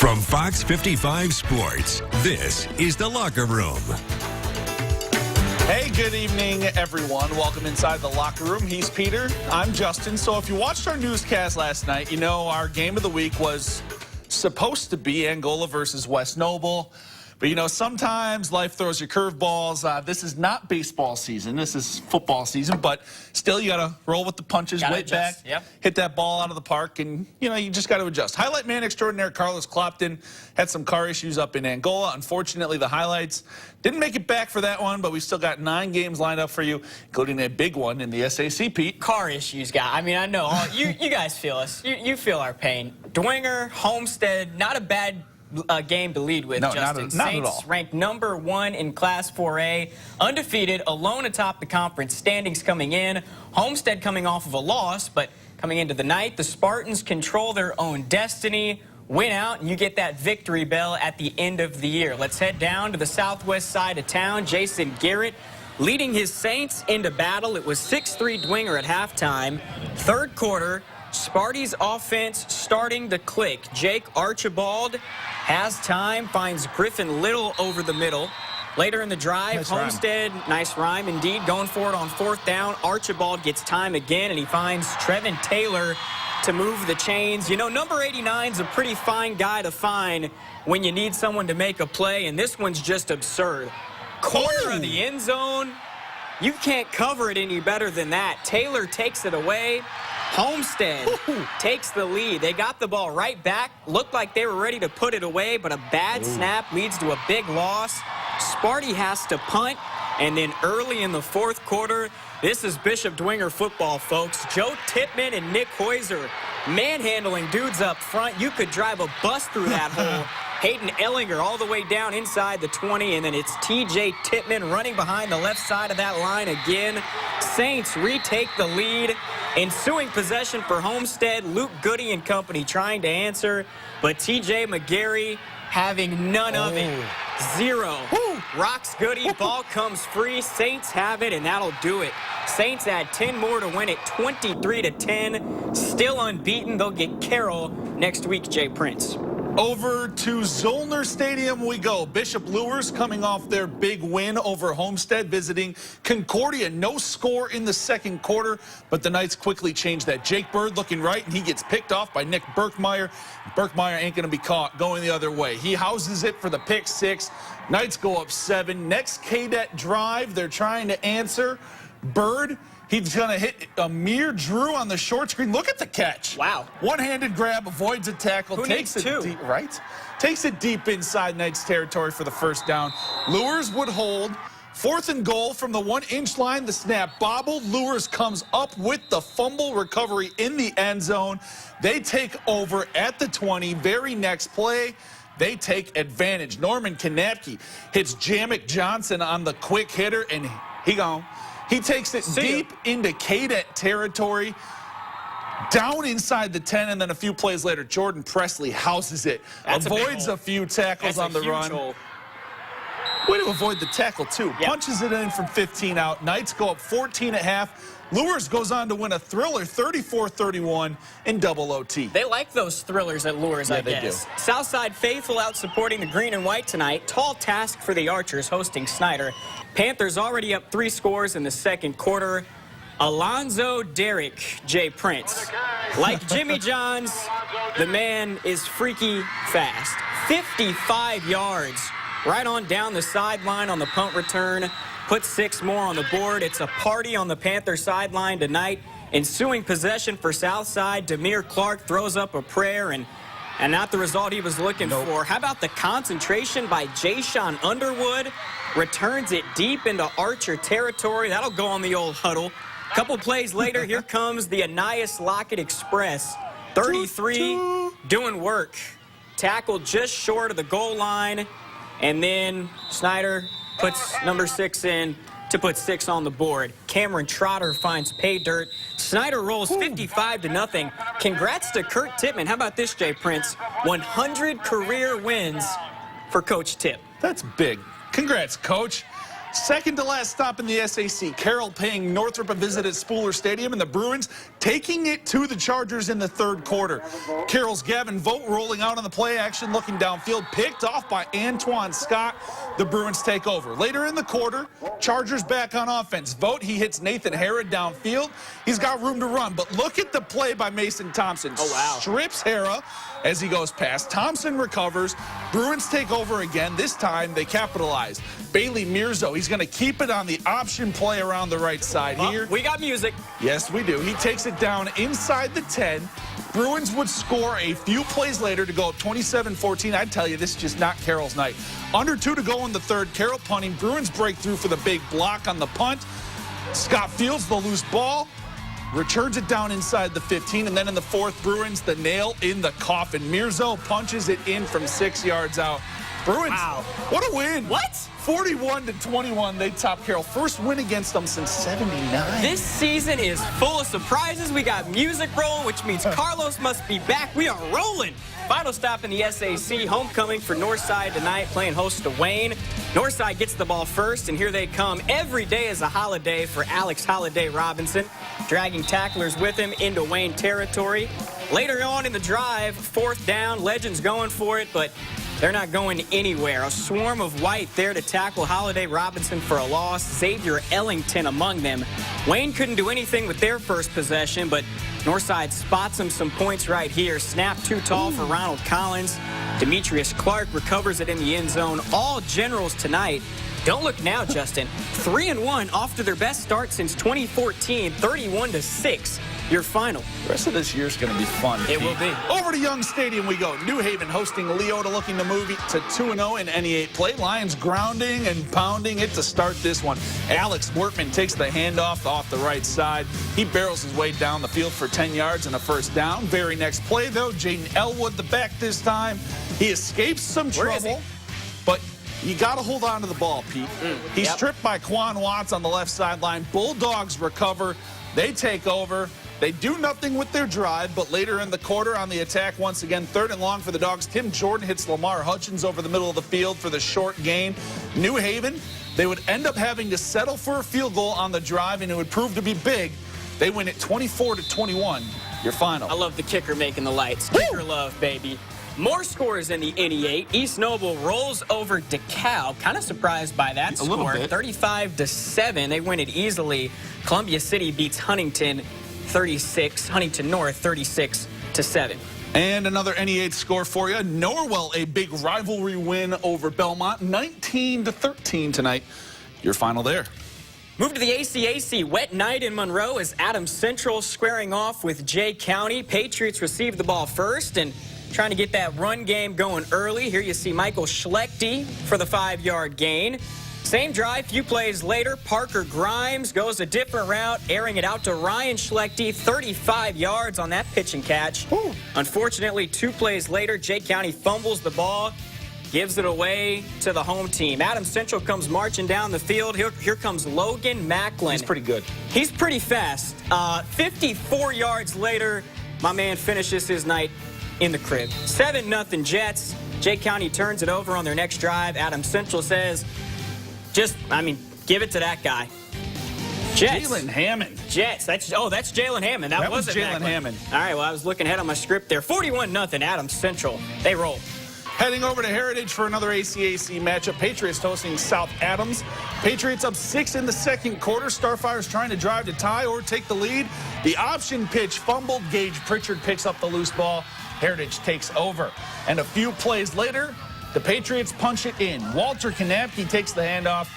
From Fox 55 Sports, this is The Locker Room. Hey, good evening, everyone. Welcome inside the locker room. He's Peter. I'm Justin. So if you watched our newscast last night, you know our game of the week was supposed to be Angola versus West Noble. But, you know, sometimes life throws you curveballs. This is not baseball season. This is football season. But still, you got to roll with the punches, wait back, hit that ball out of the park, and, you know, you just got to adjust. Highlight man extraordinaire Carlos Clopton had some car issues up in Angola. Unfortunately, the highlights didn't make it back for that one, but we still got 9 games lined up for you, including a big one in the SAC, Pete. Car issues, guy. I mean, I know. You guys feel us. You feel our pain. Dwenger, Homestead, not a bad game to lead with, no, Justin. Not Saints at all. ranked #1 in Class 4A, undefeated, alone atop the conference standings coming in. Homestead coming off of a loss, but coming into the night, the Spartans control their own destiny, win out, and you get that victory bell at the end of the year. Let's head down to the southwest side of town. Jason Garrett leading his Saints into battle. It was 6-3 Dwenger at halftime. Third quarter, Sparty's offense starting to click. Jake Archibald has time, finds Griffin Little over the middle. Later in the drive, nice Homestead, nice rhyme indeed, going for it on 4th down. Archibald gets time again, and he finds Trevin Taylor to move the chains. You know, number 89 is a pretty fine guy to find when you need someone to make a play, and this one's just absurd. Corner of the end zone. You can't cover it any better than that. Taylor takes it away. Homestead takes the lead. They got the ball right back. Looked like they were ready to put it away, but a bad snap leads to a big loss. Sparty has to punt, and then early in the 4th quarter, this is Bishop Dwenger football, folks. Joe Tippmann and Nick Heuser manhandling dudes up front. You could drive a bus through that hole. Hayden Ellinger all the way down inside the 20, and then it's TJ Tippmann running behind the left side of that line again. Saints retake the lead. Ensuing possession for Homestead, Luke Goody and company trying to answer, but TJ McGarry having none of it. 0. Rocks Goody, ball comes free. Saints have it, and that'll do it. Saints add 10 more to win it 23-10. Still unbeaten. They'll get Carroll next week, Jay Prince. Over to Zollner Stadium we go. Bishop Luers coming off their big win over Homestead, visiting Concordia. No score in the 2nd quarter, but the Knights quickly changed that. Jake Bird looking right, and he gets picked off by Nick Berkmeyer. Berkmeyer ain't going to be caught going the other way. He houses it for the pick 6. Knights go up 7. Next KDET drive, they're trying to answer. Bird, he's going to hit Amir Drew on the short screen. Look at the catch. Wow. One-handed grab, avoids a tackle. Who takes needs it 2? Deep, right? Takes it deep inside Knights territory for the 1st down. Luers would hold. 4th and goal from the 1-inch line. The snap bobbled. Luers comes up with the fumble recovery in the end zone. They take over at the 20. Very next play, they take advantage. Norman Kanapke hits Jamek Johnson on the quick hitter, and he gone. He takes it deep into KDET territory, down inside the 10, and then a few plays later, Jordan Presley houses it. Avoids a few tackles on the run. Way to avoid the tackle, too. Yep. Punches it in from 15 out. Knights go up 14 at half. Luers goes on to win a thriller 34-31 in double OT. They like those thrillers at Luers, I guess. They do. Southside faithful out supporting the green and white tonight. Tall task for the Archers hosting Snider. Panthers already up 3 scores in the 2nd quarter. Alonzo Derrick, Jay Prince. Like Jimmy Johns, the man is freaky fast. 55 yards right on down the sideline on the punt return. Put 6 more on the board. It's a party on the Panther sideline tonight. Ensuing possession for Southside, Demir Clark throws up a prayer and not the result he was looking for. How about the concentration by Jayshon Underwood? Returns it deep into Archer territory. That'll go on the old huddle. A couple plays later, here comes the Anais Lockett Express. 33 doing work. Tackled just short of the goal line. And then Snider puts number 6 in to put 6 on the board. Cameron Trotter finds pay dirt. Snider rolls 55-0. Congrats to Kurt Tippmann. How about this, Jay Prince? 100 career wins for Coach Tipp. That's big. Congrats, Coach. Second to last stop in the SAC. Carroll paying Northrop a visit at Spooler Stadium, and the Bruins taking it to the Chargers in the third quarter. Carroll's Gavin Vogt rolling out on the play action, looking downfield, picked off by Antoine Scott. The Bruins take over. Later in the quarter, Chargers back on offense. Vogt, he hits Nathan Harrod downfield. He's got room to run, but look at the play by Mason Thompson. Oh, wow. Strips Hara as he goes past. Thompson recovers. Bruins take over again. This time, they capitalize. Bailey Mirzo, he's going to keep it on the option play around the right side here. We got music. Yes, we do. He takes it down inside the 10. Bruins would score a few plays later to go up 27-14. I tell you, this is just not Carroll's night. Under 2 to go in the third. Carroll punting. Bruins break through for the big block on the punt. Scott fields the loose ball, returns it down inside the 15, and then in the fourth, Bruins the nail in the coffin. Mirzo punches it in from 6 yards out. Bruins, wow. What a win. What? 41-21, they top Carroll. First win against them since 79. This season is full of surprises. We got music rolling, which means Carlos must be back. We are rolling. Final stop in the SAC, homecoming for Northside tonight, playing host to Wayne. Northside gets the ball first, and here they come. Every day is a holiday for Alex Holiday Robinson, dragging tacklers with him into Wayne territory. Later on in the drive, fourth down, Legends going for it, but they're not going anywhere. A swarm of white there to tackle Holiday Robinson for a loss. Xavier Ellington among them. Wayne couldn't do anything with their first possession, but Northside spots him some points right here. Snap too tall for Ronald Collins. Demetrius Clark recovers it in the end zone. All Generals tonight. Don't look now, Justin. 3-1 off to their best start since 2014, 31-6. Your final. The rest of this year's going to be fun. It will be. Over to Young Stadium we go. New Haven hosting Liotta, looking to move to 2-0 in NE8 play. Lions grounding and pounding it to start this one. Alex Wortman takes the handoff off the right side. He barrels his way down the field for 10 yards and a first down. Very next play, though, Jaden Elwood, the back this time. He escapes some trouble, but you got to hold on to the ball, Pete. He's stripped by Quan Watts on the left sideline. Bulldogs recover. They take over. They do nothing with their drive, but later in the quarter on the attack, once again, third and long for the Dogs. Tim Jordan hits Lamar Hutchins over the middle of the field for the short gain. New Haven, they would end up having to settle for a field goal on the drive, and it would prove to be big. They win it 24-21. Your final. I love the kicker making the lights. Kicker love, baby. More scores in the NE8. East Noble rolls over DeKalb. Kind of surprised by that score. 35-7. They win it easily. Columbia City beats Huntington 36. Huntington North 36-7. And another NE8 score for you. Norwell, a big rivalry win over Belmont, 19-13 tonight. Your final there. Move to the ACAC. Wet night in Monroe as Adams Central squaring off with Jay County. Patriots receive the ball first and trying to get that run game going early. Here you see Michael Schlechte for the 5-yard gain. Same drive, few plays later, Parker Grimes goes a different route, airing it out to Ryan Schlechte, 35 yards on that pitch and catch. Unfortunately, 2 plays later, Jay County fumbles the ball, gives it away to the home team. Adams Central comes marching down the field. Here comes Logan Macklin. He's pretty good. He's pretty fast. 54 yards later, my man finishes his night in the crib. 7-0 Jets. Jay County turns it over on their next drive. Adams Central says, give it to that guy. Jets. Jalen Hammond. Jets. That's Jalen Hammond. That was wasn't Jalen Hammond. All right, well, I was looking ahead on my script there. 41-0 Adams Central. They roll. Heading over to Heritage for another ACAC matchup. Patriots hosting South Adams. Patriots up 6 in the second quarter. Starfires trying to drive to tie or take the lead. The option pitch fumbled. Gage Pritchard picks up the loose ball. Heritage takes over. And a few plays later, the Patriots punch it in. Walter Kanapke takes the handoff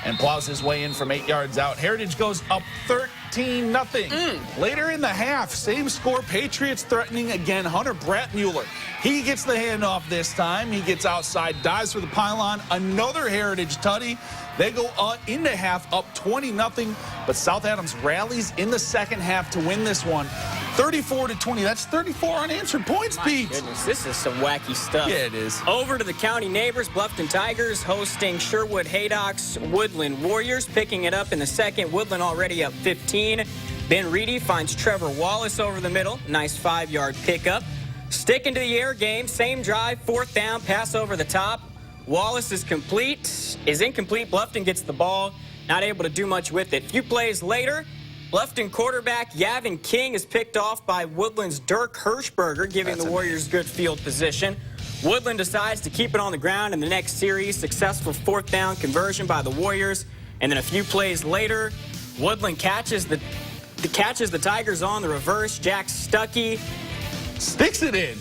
and plows his way in from 8 yards out. Heritage goes up 13-0. Later in the half, same score, Patriots threatening again. Hunter Brattmuller. He gets the handoff this time. He gets outside, dives for the pylon. Another Heritage tutty. They go into half up 20-0, but South Adams rallies in the second half to win this one. 34-20. That's 34 unanswered points, Pete. Goodness, this is some wacky stuff. Yeah, it is. Over to the county neighbors, Bluffton Tigers hosting Sherwood Haydocks Woodland Warriors. Picking it up in the second. Woodland already up 15. Ben Reedy finds Trevor Wallace over the middle. Nice 5-yard pickup. Sticking to the air game. Same drive, 4th down, pass over the top. Wallace is incomplete. Bluffton gets the ball, not able to do much with it. A few plays later, Bluffton quarterback Yavin King is picked off by Woodland's Dirk Hirschberger, giving the Warriors good field position. Woodland decides to keep it on the ground in the next series. Successful 4th down conversion by the Warriors. And then a few plays later, Woodland catches the Tigers on the reverse. Jack Stuckey Sticks it in.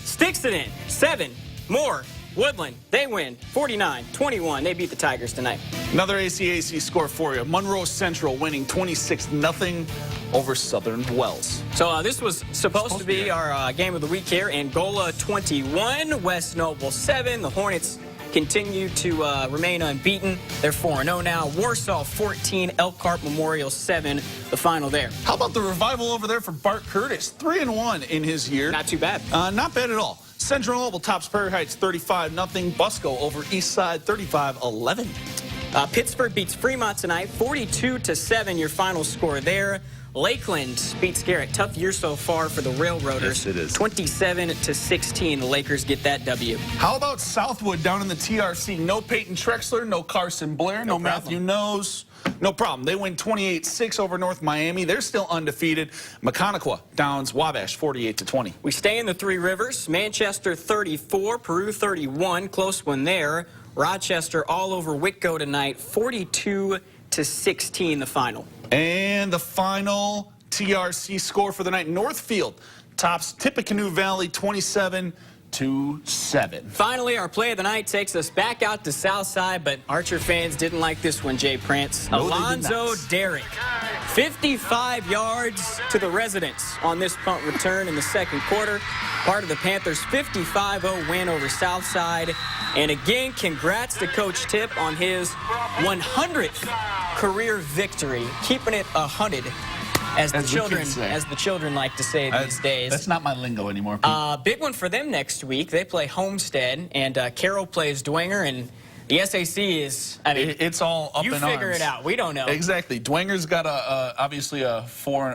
7 more. Woodland, they win 49-21. They beat the Tigers tonight. Another ACAC score for you. Monroe Central winning 26-0 over Southern Wells. So this was supposed to be our game of the week here. Angola 21, West Noble 7. The Hornets continue to remain unbeaten. They're 4-0 now. Warsaw 14, Elkhart Memorial 7. The final there. How about the revival over there for Bart Curtis? 3-1 in his year. Not too bad. Not bad at all. Central Noble tops Prairie Heights 35-0. Busco over Eastside 35-11. Pittsburgh beats Fremont tonight 42-7. Your final score there. Lakeland beats Garrett. Tough year so far for the Railroaders. Yes, it is. 27-16. The Lakers get that W. How about Southwood down in the TRC? No Peyton Trexler, no Carson Blair, no Matthew Nose. No problem. They win 28-6 over North Miami. They're still undefeated. Maconaquah downs Wabash 48-20. We stay in the Three Rivers. Manchester 34, Peru 31. Close one there. Rochester all over Whitco tonight. 42-16 the final. And the final TRC score for the night. Northfield tops Tippecanoe Valley 27-7. Finally, our play of the night takes us back out to Southside, but Archer fans didn't like this one, Jay Prince. No, Alonzo Derrick, 55 yards to the residents on this punt return in the second quarter. Part of the Panthers' 55-0 win over Southside. And again, congrats to Coach Tip on his 100th career victory, keeping it 100. As the children like to say these days. That's not my lingo anymore, Pete. Big one for them next week. They play Homestead, and Carroll plays Dwenger, and the SAC is, I mean, it's all up in arms. You figure it out. We don't know. Exactly. Dwenger's got obviously a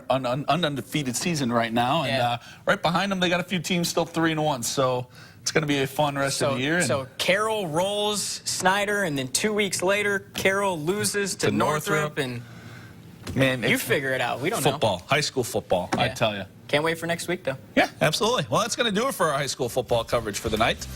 undefeated season right now, and right behind them they got a few teams still 3-1. So it's going to be a fun rest of the year. So Carroll rolls Snider, and then 2 weeks later, Carroll loses to Northrop, and man, you figure it out. We don't know. Football, high school football, I tell you. Can't wait for next week, though. Yeah, absolutely. Well, that's going to do it for our high school football coverage for the night.